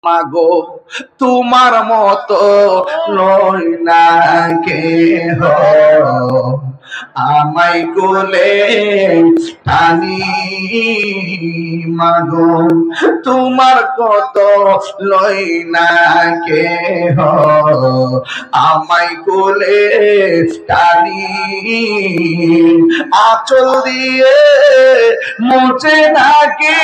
মাগো তোমার মতো লয় না কেহ, আমায় কোলে টানি। মাগো তোমার কত লয় না কেহ, আমায় কোলে টানি। আঁচল দিয়ে মুছে নাকি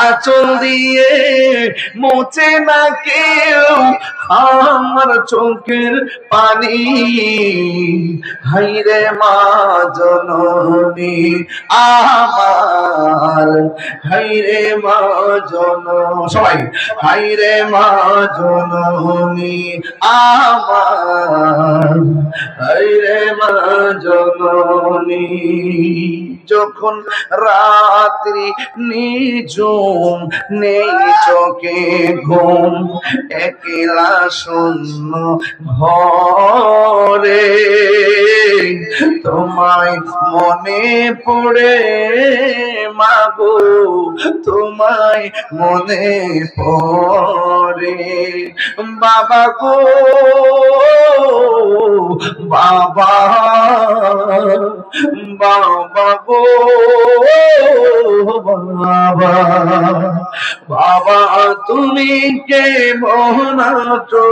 আঁচল দিয়ে মোছে না কেউ আমার চোখের পানি। হাইরে মা জননী আমার, হাইরে মা সবাই হাইরে মা জননী আমার, হাইরে মা জননী। যখন রাত্রি নিঝুম নেই চোখে ঘুম, একলা শূন্য ঘরে তোমায় মনে পড়ে মাগো, তোমায় মনে পড়ে। বাবা গো বাবা, বাবা গো বাবা, বাবা তুমি কেমন আছো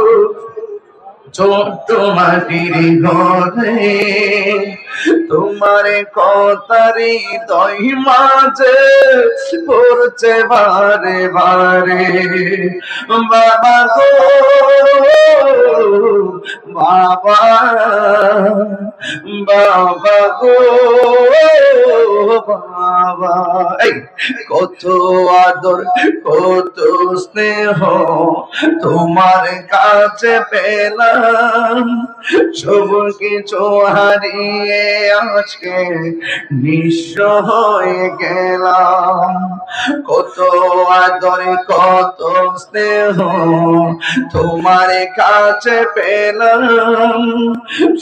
ছোট্ট মাটির ঘরে, তোমার কথারি দই মাঝে পড়ছে বারে বারে। বাবা গো বাবা, বাবা গো বাবা, কত আদর কত স্নেহ তোমার কাছে পেলাম, সব কিছু হারিয়ে আজকে নিঃস্ব হয়ে গেলাম। কত আদর কত স্নেহ তোমার কাছে পেলাম,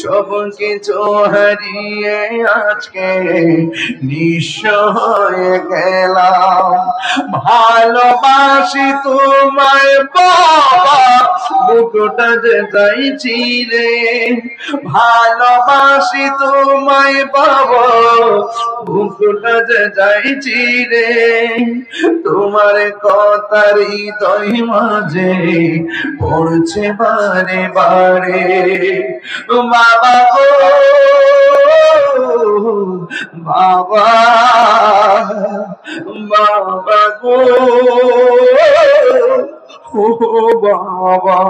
সব কিছু হারিয়ে আজকে নিঃস্ব হয়ে গেলাম। ভালোবাসি তোমায় বাবা, বুকটা যে চাইছি রে, ভালোবাসি তোমায় বাবা, বুকটা যে চাইছি রে, তোমার কথারি দই মাঝে পড়ছে বারে বারে। বাবা গো বাবা, বাবা গো ও বাবা,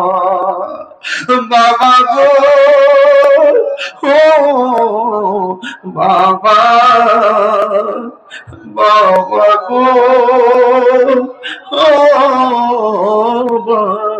বাবা গো ও বাবা, বাবা গো ও বাবা।